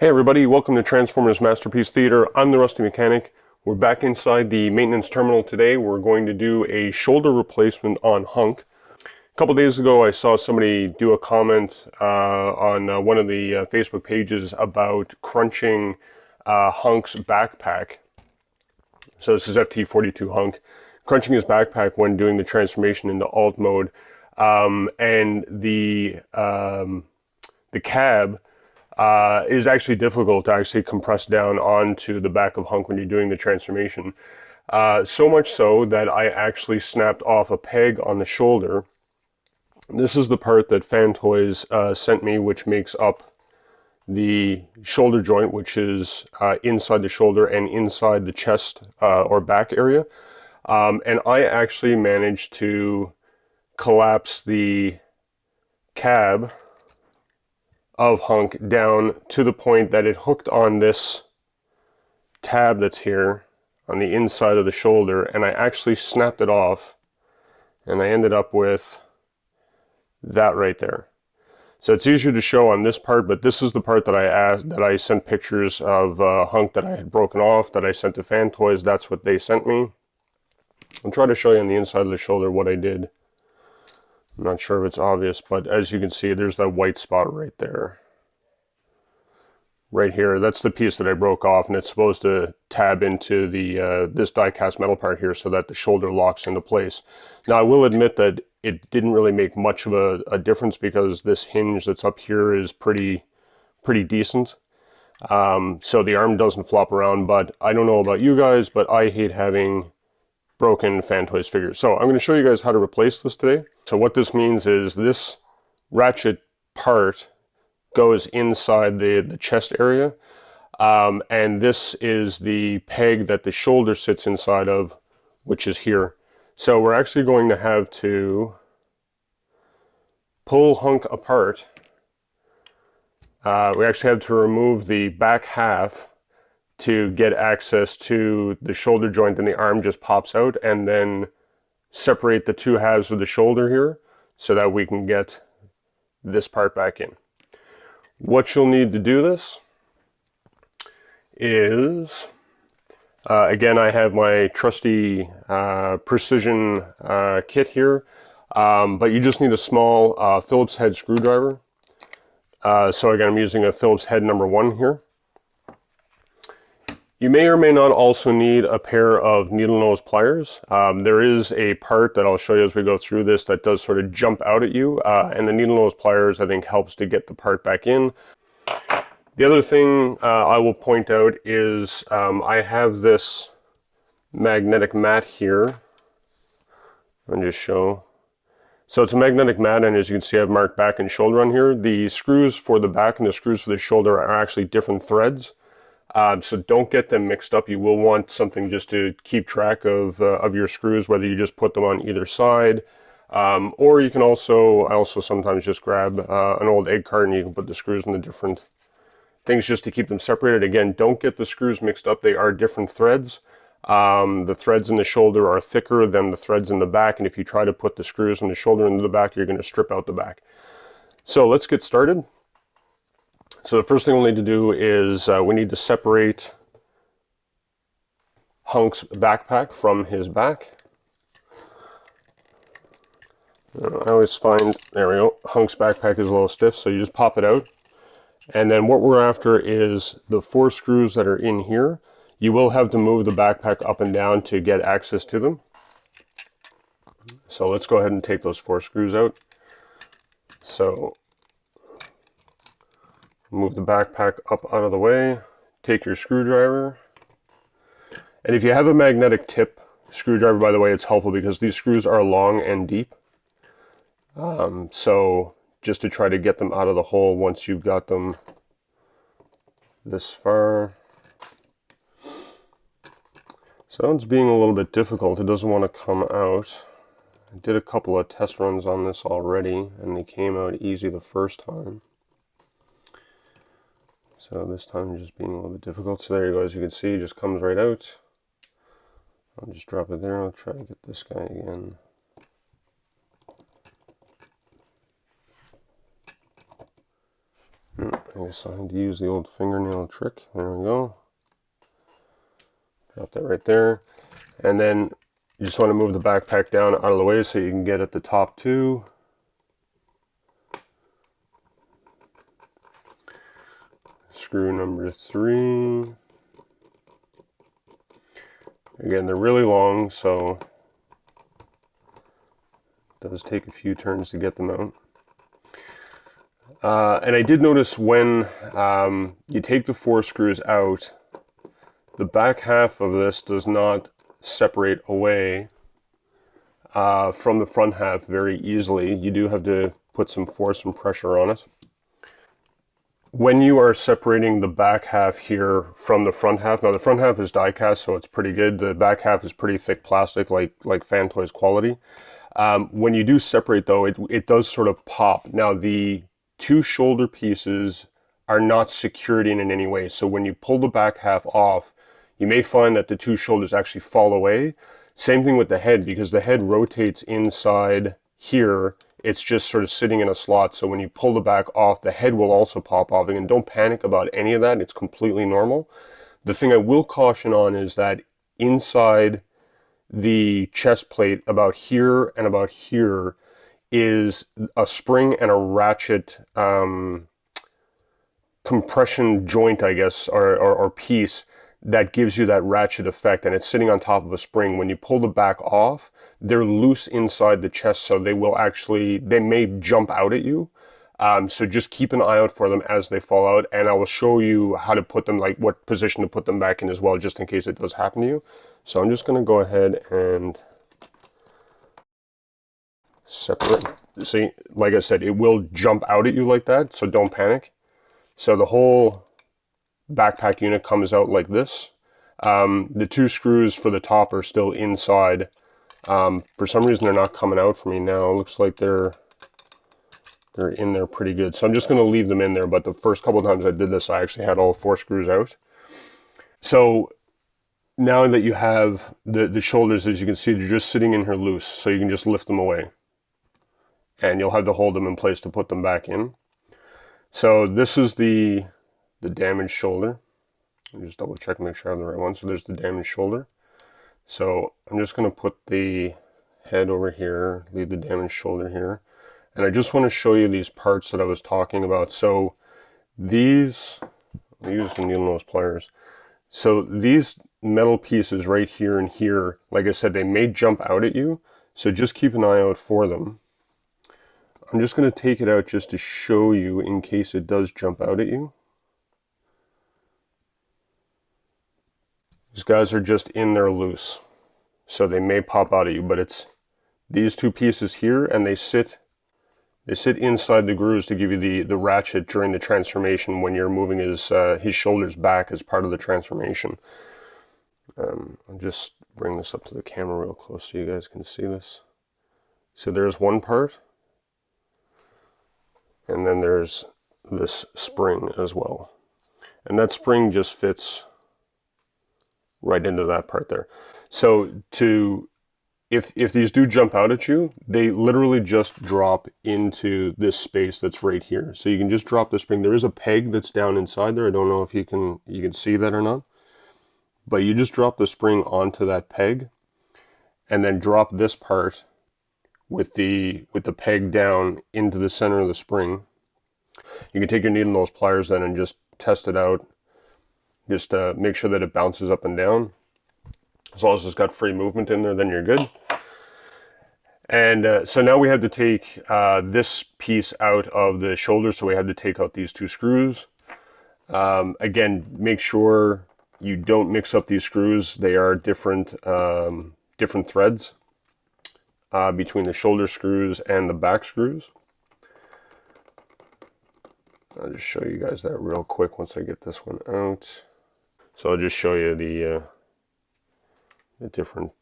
Hey everybody, welcome to Transformers Masterpiece Theater. I'm the Rusty Mechanic. We're back inside the maintenance terminal today. We're going to do a shoulder replacement on Hunk. A couple days ago I saw somebody do a comment on one of the Facebook pages about crunching Hunk's backpack. So this is FT-42 Hunk. Crunching his backpack when doing the transformation into alt mode. And the cab is actually difficult to actually compress down onto the back of Hunk when you're doing the transformation. So much so that I actually snapped off a peg on the shoulder. This is the part that Fan Toys sent me, which makes up the shoulder joint, which is inside the shoulder and inside the chest or back area. And I actually managed to collapse the cab of Hunk down to the point that it hooked on this tab that's here on the inside of the shoulder, and I actually snapped it off, and I ended up with that right there. So it's easier to show on this part, but this is the part that I sent pictures of Hunk that I had broken off, that I sent to Fan Toys. That's what they sent me. I'll try to show you on the inside of the shoulder what I did. I'm not sure if it's obvious, but as you can see, there's that white spot right there. Right here, that's the piece that I broke off, and it's supposed to tab into the this die-cast metal part here so that the shoulder locks into place. Now, I will admit that it didn't really make much of a difference because this hinge that's up here is pretty decent. So the arm doesn't flop around, but I don't know about you guys, but I hate having broken Fan Toys figures. So I'm going to show you guys how to replace this today. So what this means is this ratchet part goes inside the chest area, and this is the peg that the shoulder sits inside of, which is here. So we're actually going to have to pull Hunk apart. We actually have to remove the back half to get access to the shoulder joint, and the arm just pops out, and then separate the two halves of the shoulder here so that we can get this part back in. What you'll need to do this is, again, I have my trusty precision kit here, but you just need a small Phillips head screwdriver. So again, I'm using a Phillips head number 1 here. You may or may not also need a pair of needle nose pliers. There is a part that I'll show you as we go through this that does sort of jump out at you, and the needle nose pliers I think helps to get the part back in. The other thing I will point out is I have this magnetic mat here. I'll just show. So it's a magnetic mat, and as you can see, I've marked back and shoulder on here. The screws for the back and the screws for the shoulder are actually different threads. So don't get them mixed up. You will want something just to keep track of your screws, whether you just put them on either side, or you can also, I also sometimes just grab an old egg carton. You can put the screws in the different things just to keep them separated. Again, don't get the screws mixed up. They are different threads. The threads in the shoulder are thicker than the threads in the back, and if you try to put the screws in the shoulder into the back, you're going to strip out the back. So let's get started. So the first thing we'll need to do is we need to separate Hunk's backpack from his back. I always find, there we go, Hunk's backpack is a little stiff, so you just pop it out. And then what we're after is the 4 screws that are in here. You will have to move the backpack up and down to get access to them. So let's go ahead and take those 4 screws out. So move the backpack up out of the way, take your screwdriver, and if you have a magnetic tip screwdriver, by the way, it's helpful because these screws are long and deep. So just to try to get them out of the hole once you've got them this far. So it's being a little bit difficult. It doesn't want to come out. I did a couple of test runs on this already, and they came out easy the first time. So this time just being a little bit difficult. So there you go, as you can see, it just comes right out. I'll just drop it there. I'll try to get this guy again. I guess I had to use the old fingernail trick. There we go. Drop that right there. And then you just want to move the backpack down out of the way so you can get at the top two. Screw number 3. Again, they're really long, so it does take a few turns to get them out. And I did notice when you take the 4 screws out, the back half of this does not separate away from the front half very easily. You do have to put some force and pressure on it. When you are separating the back half here from the front half, now the front half is die cast, so it's pretty good. The back half is pretty thick plastic, like Fan Toys quality. When you do separate though, it does sort of pop. Now the 2 shoulder pieces are not secured in any way, so when you pull the back half off, you may find that the 2 shoulders actually fall away. Same thing with the head, because the head rotates inside here. It's just sort of sitting in a slot, so when you pull the back off, the head will also pop off. And don't panic about any of that, it's completely normal. The thing I will caution on is that inside the chest plate, about here and about here, is a spring and a ratchet compression joint, I guess, or piece that gives you that ratchet effect, and it's sitting on top of a spring. When you pull the back off, they're loose inside the chest, so they may jump out at you. So just keep an eye out for them as they fall out, and I will show you how to put them, like what position to put them back in as well, just in case it does happen to you. So I'm just going to go ahead and separate. See, like I said, it will jump out at you like that, so don't panic. So the whole backpack unit comes out like this. The 2 screws for the top are still inside. For some reason they're not coming out for me now. It looks like they're in there pretty good. So I'm just going to leave them in there, but the first couple of times I did this, I actually had all 4 screws out. So now that you have the shoulders, as you can see, they're just sitting in here loose, so you can just lift them away. And you'll have to hold them in place to put them back in. So this is the damaged shoulder. I'll just double check and make sure I have the right one. So there's the damaged shoulder. So I'm just going to put the head over here, leave the damaged shoulder here. And I just want to show you these parts that I was talking about. So these, I use the needle nose pliers. So these metal pieces right here and here, like I said, they may jump out at you. So just keep an eye out for them. I'm just going to take it out just to show you in case it does jump out at you. These guys are just in there loose, so they may pop out at you, but it's these 2 pieces here, and they sit inside the grooves to give you the ratchet during the transformation when you're moving his shoulders back as part of the transformation. I'll just bring this up to the camera real close so you guys can see this. So there's one part, and then there's this spring as well. And that spring just fits right into that part there. So if these do jump out at you, they literally just drop into this space that's right here. So you can just drop the spring. There is a peg that's down inside there. I don't know if you can see that or not. But you just drop the spring onto that peg, and then drop this part with the peg down into the center of the spring. You can take your needle nose pliers then and just test it out. Just make sure that it bounces up and down. As long as it's got free movement in there, then you're good. And so now we have to take this piece out of the shoulder, so we had to take out these 2 screws. Again, make sure you don't mix up these screws. They are different threads between the shoulder screws and the back screws. I'll just show you guys that real quick once I get this one out. So I'll just show you the different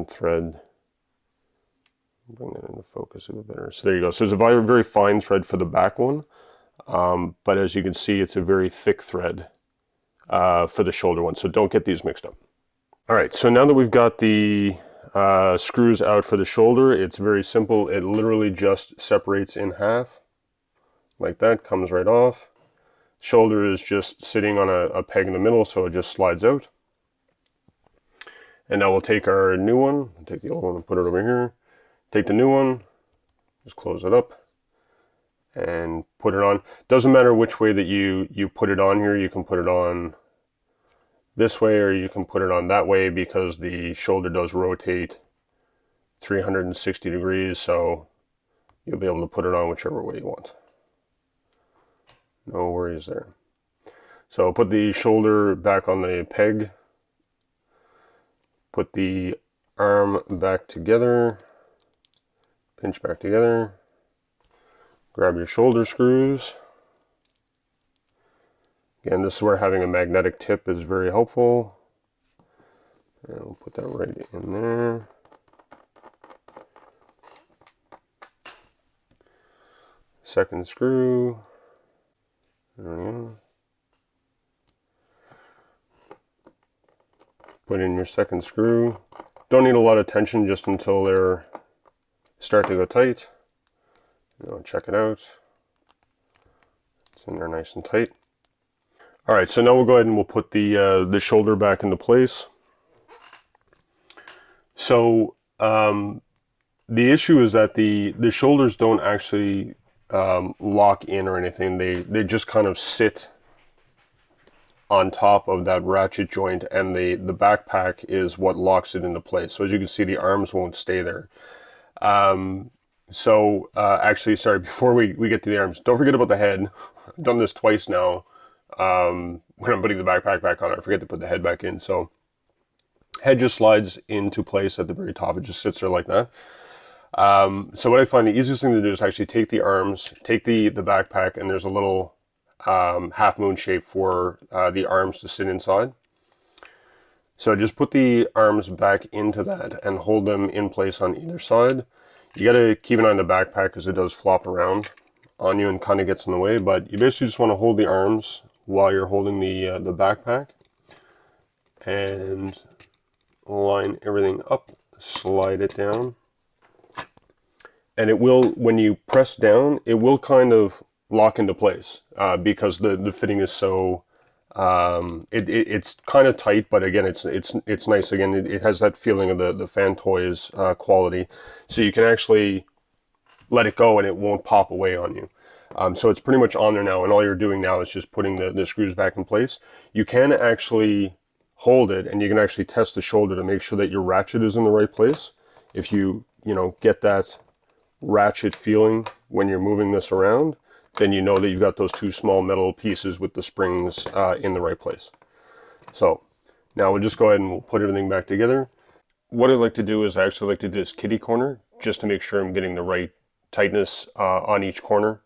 thread. Bring that into focus a bit better. So there you go. So there's a very, very fine thread for the back one, but as you can see, it's a very thick thread for the shoulder one. So don't get these mixed up. All right. So now that we've got the screws out for the shoulder, it's very simple. It literally just separates in half, like that, comes right off. Shoulder is just sitting on a peg in the middle, so it just slides out. And now we'll take our new one, take the old one and put it over here. Take the new one, just close it up and put it on. Doesn't matter which way that you put it on here. You can put it on this way or you can put it on that way, because the shoulder does rotate 360 degrees, so you'll be able to put it on whichever way you want. No worries there. So put the shoulder back on the peg, put the arm back together, pinch back together, grab your shoulder screws. Again, this is where having a magnetic tip is very helpful. And we'll put that right in there. Second screw. There we go. Put in your second screw. Don't need a lot of tension, just until they're start to go tight. Check it out. It's in there nice and tight. All right, so now we'll go ahead and we'll put the shoulder back into place. So the issue is that the shoulders don't actually lock in or anything. They just kind of sit on top of that ratchet joint, and the backpack is what locks it into place. So as you can see, the arms won't stay there. Actually, sorry, before we get to the arms, don't forget about the head. I've done this twice now. When I'm putting the backpack back on, I forget to put the head back in. So head just slides into place at the very top. It just sits there like that. So what I find the easiest thing to do is actually take the arms, take the backpack, and there's a little half moon shape for the arms to sit inside. So just put the arms back into that and hold them in place on either side. You got to keep an eye on the backpack, because it does flop around on you and kind of gets in the way, but you basically just want to hold the arms while you're holding the backpack, and line everything up, slide it down, and it will, when you press down, it will kind of lock into place, because the fitting is so it's kind of tight, but again, it's nice. Again, it has that feeling of the Fan Toys quality, so you can actually let it go and it won't pop away on you. So it's pretty much on there now, and all you're doing now is just putting the screws back in place. You can actually hold it, and you can actually test the shoulder to make sure that your ratchet is in the right place. If you get that ratchet feeling when you're moving this around, then you know that you've got those two small metal pieces with the springs in the right place. So now we'll just go ahead and we'll put everything back together. What I like to do is I actually like to do this kitty corner, just to make sure I'm getting the right tightness on each corner.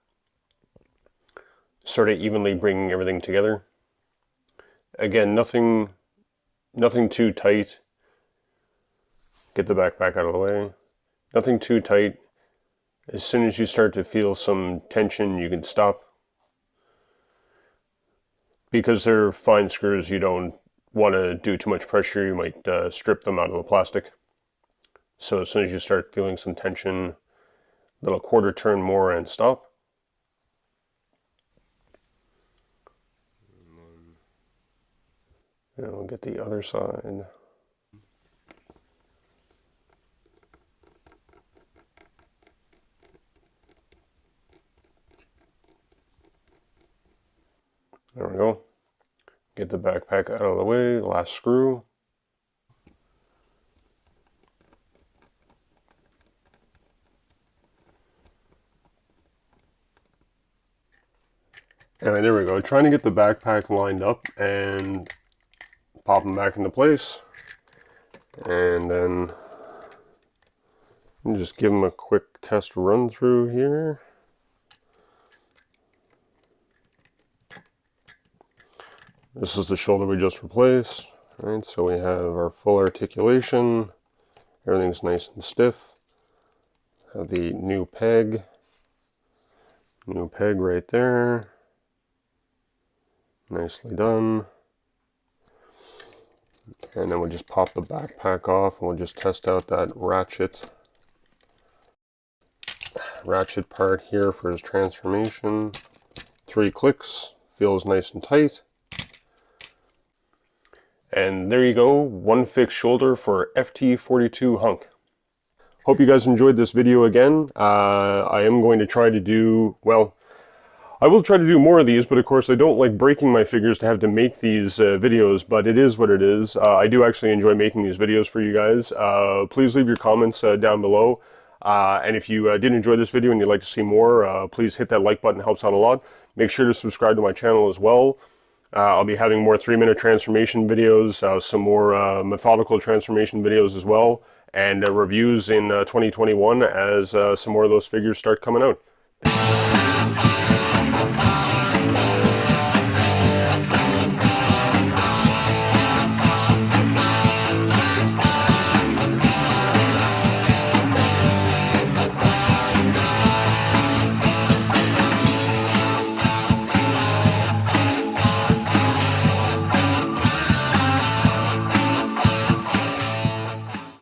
Sort of evenly bringing everything together. Again, nothing too tight. Get the backpack out of the way. Nothing too tight. As soon as you start to feel some tension, you can stop. Because they're fine screws, you don't want to do too much pressure. You might strip them out of the plastic. So as soon as you start feeling some tension, little quarter turn more and stop. And we'll get the other side. There we go. Get the backpack out of the way, last screw. Anyway, there we go. Trying to get the backpack lined up and pop them back into place. And then just give them a quick test run through here. This is the shoulder we just replaced, right? So we have our full articulation. Everything's nice and stiff. Have the new peg right there. Nicely done. And then we'll just pop the backpack off and we'll just test out that ratchet. ratchet part here for his transformation. 3 clicks, feels nice and tight. And there you go, one fixed shoulder for FT-42 Hunk. Hope you guys enjoyed this video again. I am going to try to do, well, I will try to do more of these, but of course I don't like breaking my figures to have to make these videos, but it is what it is. I do actually enjoy making these videos for you guys. Please leave your comments down below. And if you did enjoy this video and you'd like to see more, please hit that like button, it helps out a lot. Make sure to subscribe to my channel as well. I'll be having more 3-minute transformation videos, some more methodical transformation videos as well, and reviews in 2021 as some more of those figures start coming out.